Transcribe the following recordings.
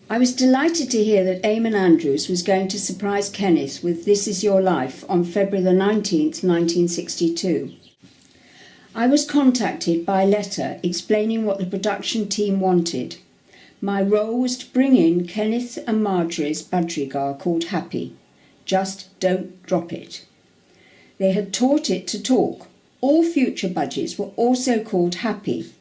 I was delighted to hear that Eamonn Andrews was going to surprise Kenneth with This Is Your Life on February the 19th, 1962. I was contacted by letter explaining what the production team wanted. My role was to bring in Kenneth and Marjorie's budgerigar called Happy. Just don't drop it. They had taught it to talk. All future budgies were also called Happy,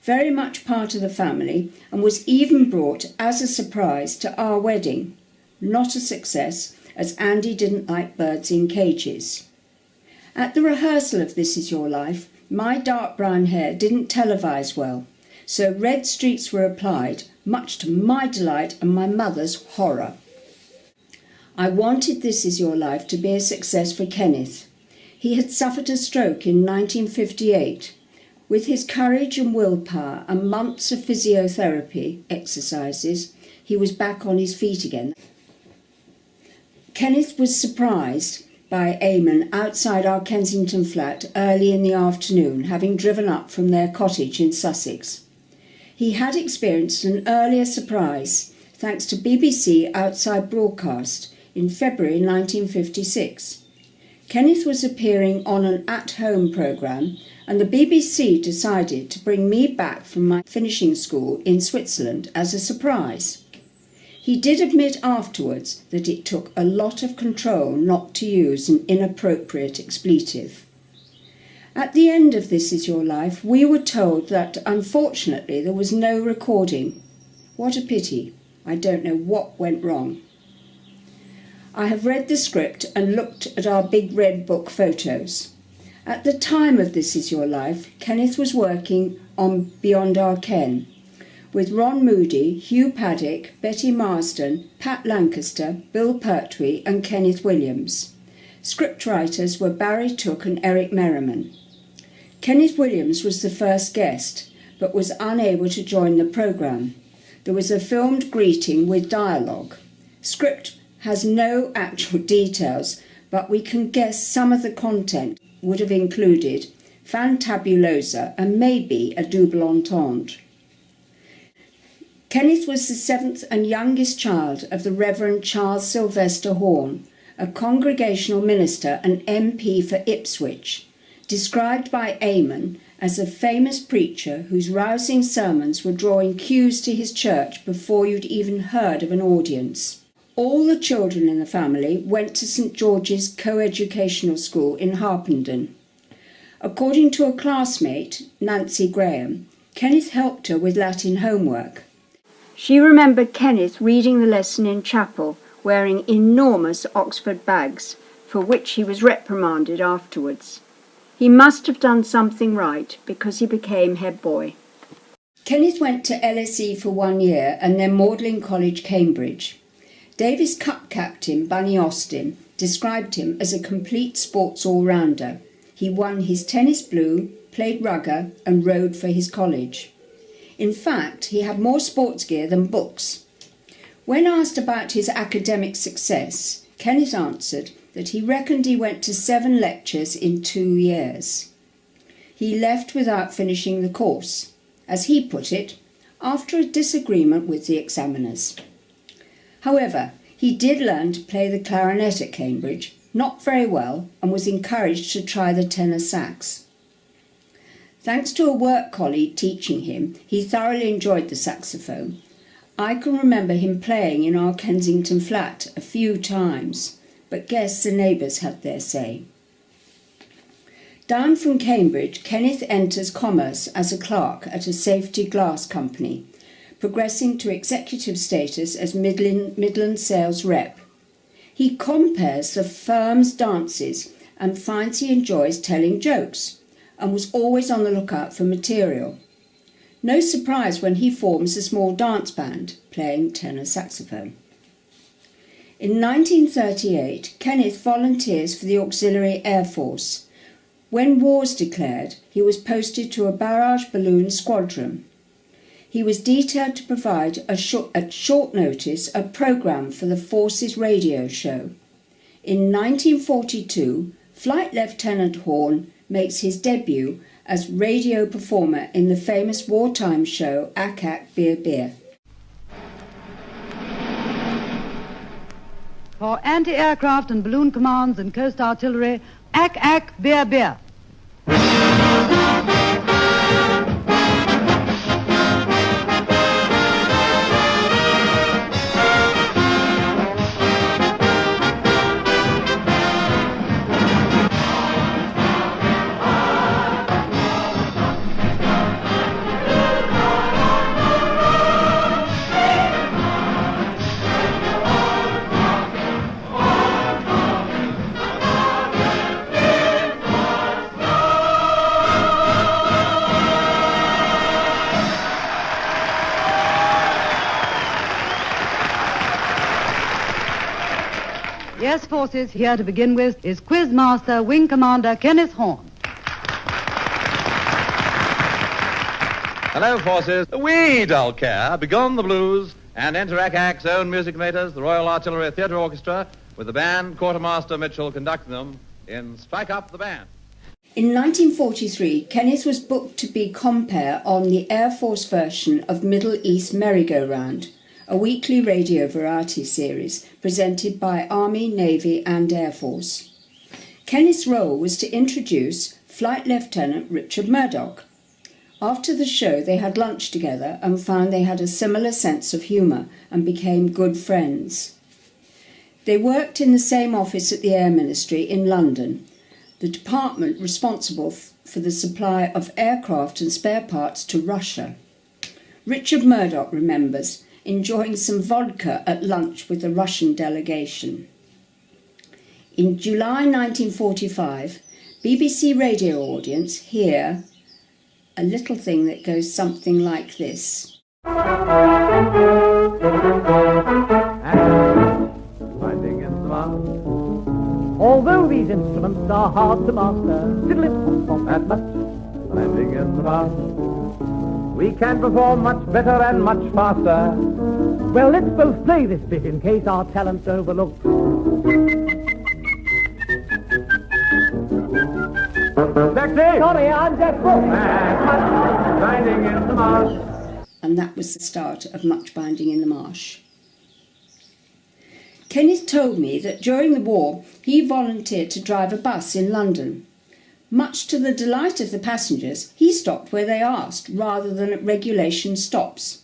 very much part of the family, and was even brought as a surprise to our wedding. Not a success, as Andy didn't like birds in cages. At the rehearsal of This Is Your Life, my dark brown hair didn't televise well, so red streaks were applied, much to my delight and my mother's horror. I wanted This Is Your Life to be a success for Kenneth. He had suffered a stroke in 1958. With his courage and willpower and months of physiotherapy exercises, he was back on his feet again. Kenneth was surprised by Eamonn outside our Kensington flat early in the afternoon, having driven up from their cottage in Sussex. He had experienced an earlier surprise, thanks to BBC Outside Broadcast in February 1956. Kenneth was appearing on an at-home programme, and the BBC decided to bring me back from my finishing school in Switzerland as a surprise. He did admit afterwards that it took a lot of control not to use an inappropriate expletive. At the end of This Is Your Life, we were told that unfortunately there was no recording. What a pity. I don't know what went wrong. I have read the script and looked at our big red book photos. At the time of This Is Your Life, Kenneth was working on Beyond Our Ken, with Ron Moody, Hugh Paddock, Betty Marsden, Pat Lancaster, Bill Pertwee and Kenneth Williams. Scriptwriters were Barry Took and Eric Merriman. Kenneth Williams was the first guest, but was unable to join the programme. There was a filmed greeting with dialogue. Script has no actual details, but we can guess some of the content would have included fantabulosa and maybe a double entendre. Kenneth was the seventh and youngest child of the Reverend Charles Sylvester Horne, a congregational minister and MP for Ipswich, described by Eamonn as a famous preacher whose rousing sermons were drawing queues to his church before you'd even heard of an audience. All the children in the family went to St George's Co-Educational School in Harpenden. According to a classmate, Nancy Graham, Kenneth helped her with Latin homework. She remembered Kenneth reading the lesson in chapel, wearing enormous Oxford bags, for which he was reprimanded afterwards. He must have done something right, because he became head boy. Kenneth went to LSE for 1 year and then Magdalen College, Cambridge. Davis Cup captain Bunny Austin described him as a complete sports all-rounder. He won his tennis blue, played rugger and rode for his college. In fact, he had more sports gear than books. When asked about his academic success, Kenneth answered that he reckoned he went to 7 lectures in 2 years. He left without finishing the course, as he put it, after a disagreement with the examiners. However, he did learn to play the clarinet at Cambridge, not very well, and was encouraged to try the tenor sax. Thanks to a work colleague teaching him, he thoroughly enjoyed the saxophone. I can remember him playing in our Kensington flat a few times, but guess the neighbours had their say. Down from Cambridge, Kenneth enters commerce as a clerk at a safety glass company, progressing to executive status as Midland sales rep. He compares the firm's dances and finds he enjoys telling jokes, and was always on the lookout for material. No surprise when he forms a small dance band, playing tenor saxophone. In 1938, Kenneth volunteers for the Auxiliary Air Force. When war's declared, he was posted to a barrage balloon squadron. He was detailed to provide at short notice a programme for the force's radio show. In 1942, Flight Lieutenant Horne makes his debut as radio performer in the famous wartime show Ak Ak Beer Beer. For anti-aircraft and balloon commands and coast artillery, ack, ack, beer, beer. Yes, forces, here to begin with is Quizmaster Wing Commander Kenneth Horne. Hello, forces. We dull care, begone the blues, and enter ACAC's own music makers, the Royal Artillery Theatre Orchestra, with the band, Quartermaster Mitchell conducting them in Strike Up the Band. In 1943, Kenneth was booked to be compere on the Air Force version of Middle East Merry-Go-Round, a weekly radio variety series presented by Army, Navy and Air Force. Kenneth's role was to introduce Flight Lieutenant Richard Murdoch. After the show, they had lunch together and found they had a similar sense of humour and became good friends. They worked in the same office at the Air Ministry in London, the department responsible for the supply of aircraft and spare parts to Russia. Richard Murdoch remembers enjoying some vodka at lunch with the Russian delegation. In July 1945, BBC radio audience hear a little thing that goes something like this. Although these instruments are hard to master, diddle-it-pop-pop that much, landing in the bar. We can perform much better and much faster. Well, let's both play this bit in case our talent's overlooked. Taxi! Sorry, I'm just binding in the marsh. And that was the start of Much Binding in the Marsh. Kenneth told me that during the war he volunteered to drive a bus in London. Much to the delight of the passengers, he stopped where they asked rather than at regulation stops.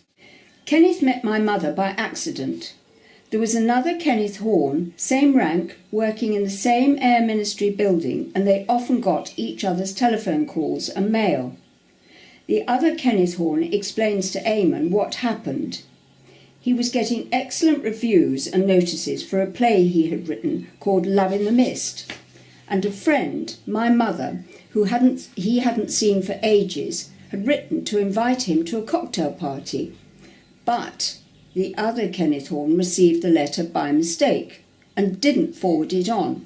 Kenneth met my mother by accident. There was another Kenneth Horne, same rank, working in the same Air Ministry building, and they often got each other's telephone calls and mail. The other Kenneth Horne explains to Eamonn what happened. He was getting excellent reviews and notices for a play he had written called Love in the Mist, and a friend, my mother, who he hadn't seen for ages, had written to invite him to a cocktail party. But the other Kenneth Horne received the letter by mistake and didn't forward it on.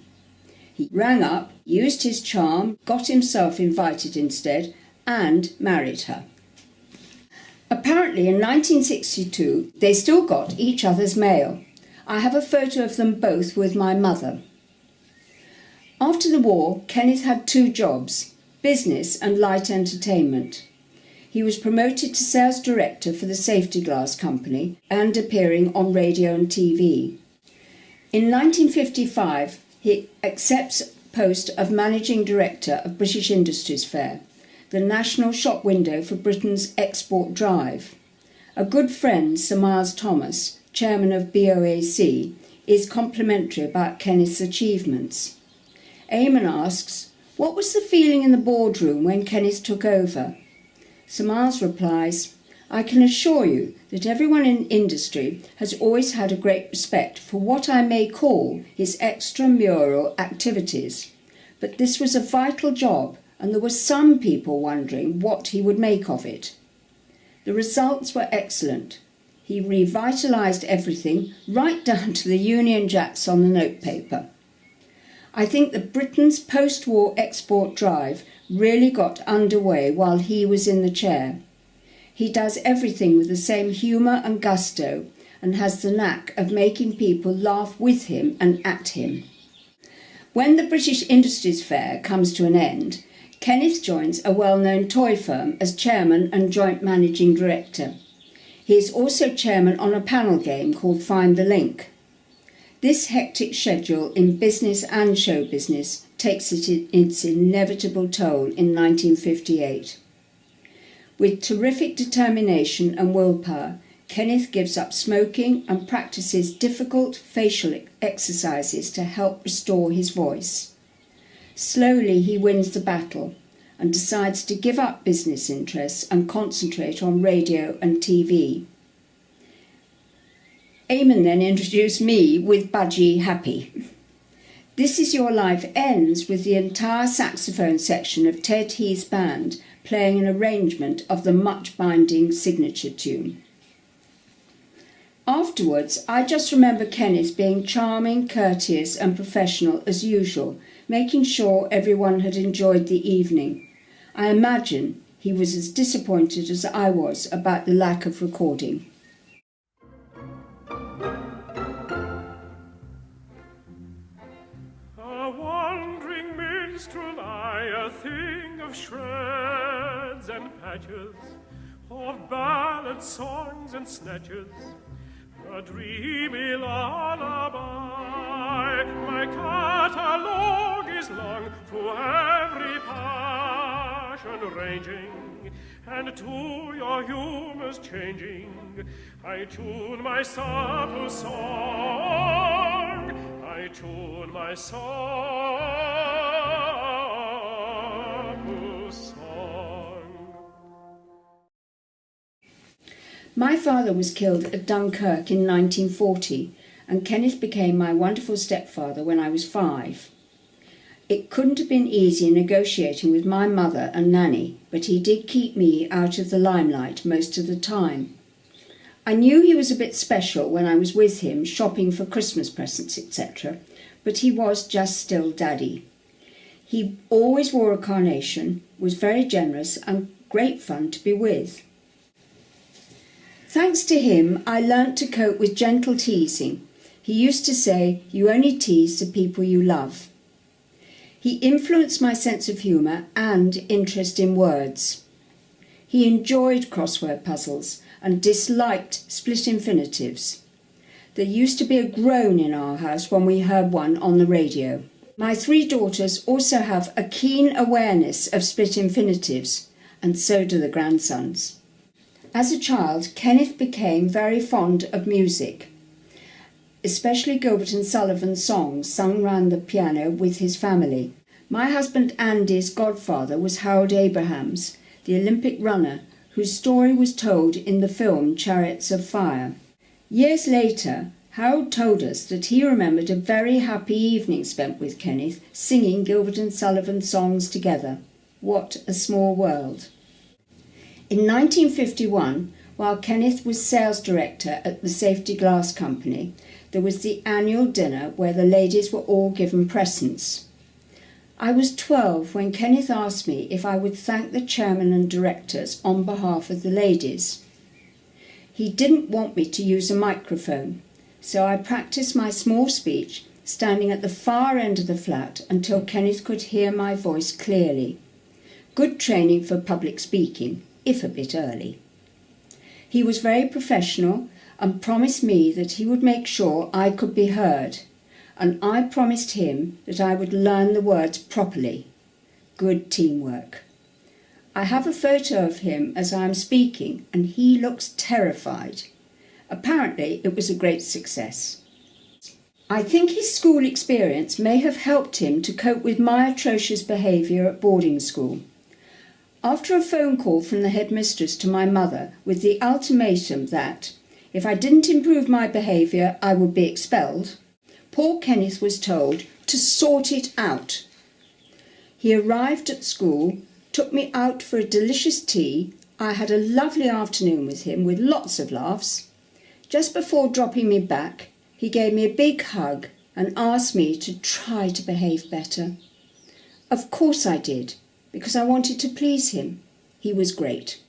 He rang up, used his charm, got himself invited instead, and married her. Apparently in 1962 they still got each other's mail. I have a photo of them both with my mother. After the war, Kenneth had two jobs, business and light entertainment. He was promoted to sales director for the safety glass company and appearing on radio and TV. In 1955, he accepts post of managing director of British Industries Fair, the national shop window for Britain's export drive. A good friend, Sir Miles Thomas, chairman of BOAC, is complimentary about Kenneth's achievements. Eamonn asks, what was the feeling in the boardroom when Kenneth took over? Sir Miles replies, I can assure you that everyone in industry has always had a great respect for what I may call his extramural activities, but this was a vital job and there were some people wondering what he would make of it. The results were excellent. He revitalised everything, right down to the Union Jacks on the notepaper. I think that Britain's post-war export drive really got underway while he was in the chair. He does everything with the same humour and gusto and has the knack of making people laugh with him and at him. When the British Industries Fair comes to an end, Kenneth joins a well-known toy firm as chairman and joint managing director. He is also chairman on a panel game called Find the Link. This hectic schedule in business and show business takes its inevitable toll in 1958. With terrific determination and willpower, Kenneth gives up smoking and practices difficult facial exercises to help restore his voice. Slowly he wins the battle and decides to give up business interests and concentrate on radio and TV. Eamonn then introduced me with Budgie Happy. This Is Your Life ends with the entire saxophone section of Ted Heath's band playing an arrangement of the much-binding signature tune. Afterwards, I just remember Kenneth being charming, courteous and professional as usual, making sure everyone had enjoyed the evening. I imagine he was as disappointed as I was about the lack of recording. A wandering minstrel I, a thing of shreds and patches, of ballad songs and snatches, a dreamy lullaby. My catalogue is long, through every passion ranging, and to your humours changing. I tune my supple song, I tune my supple song. My father was killed at Dunkirk in 1940, and Kenneth became my wonderful stepfather when I was 5. It couldn't have been easy negotiating with my mother and nanny, but he did keep me out of the limelight most of the time. I knew he was a bit special when I was with him shopping for Christmas presents, etc., but he was just still Daddy. He always wore a carnation, was very generous and great fun to be with. Thanks to him, I learnt to cope with gentle teasing. He used to say, "You only tease the people you love." He influenced my sense of humour and interest in words. He enjoyed crossword puzzles and disliked split infinitives. There used to be a groan in our house when we heard one on the radio. My 3 daughters also have a keen awareness of split infinitives, and so do the grandsons. As a child, Kenneth became very fond of music, especially Gilbert and Sullivan songs sung round the piano with his family. My husband Andy's godfather was Harold Abrahams, the Olympic runner whose story was told in the film Chariots of Fire. Years later, Harold told us that he remembered a very happy evening spent with Kenneth singing Gilbert and Sullivan songs together. What a small world. In 1951, while Kenneth was sales director at the Safety Glass Company, there was the annual dinner where the ladies were all given presents. I was 12 when Kenneth asked me if I would thank the chairman and directors on behalf of the ladies. He didn't want me to use a microphone, so I practiced my small speech standing at the far end of the flat until Kenneth could hear my voice clearly. Good training for public speaking, if a bit early. He was very professional and promised me that he would make sure I could be heard, and I promised him that I would learn the words properly. Good teamwork. I have a photo of him as I am speaking, and he looks terrified. Apparently, it was a great success. I think his school experience may have helped him to cope with my atrocious behaviour at boarding school. After a phone call from the headmistress to my mother with the ultimatum that, if I didn't improve my behaviour, I would be expelled, poor Kenneth was told to sort it out. He arrived at school, took me out for a delicious tea. I had a lovely afternoon with him with lots of laughs. Just before dropping me back, he gave me a big hug and asked me to try to behave better. Of course I did, because I wanted to please him. He was great.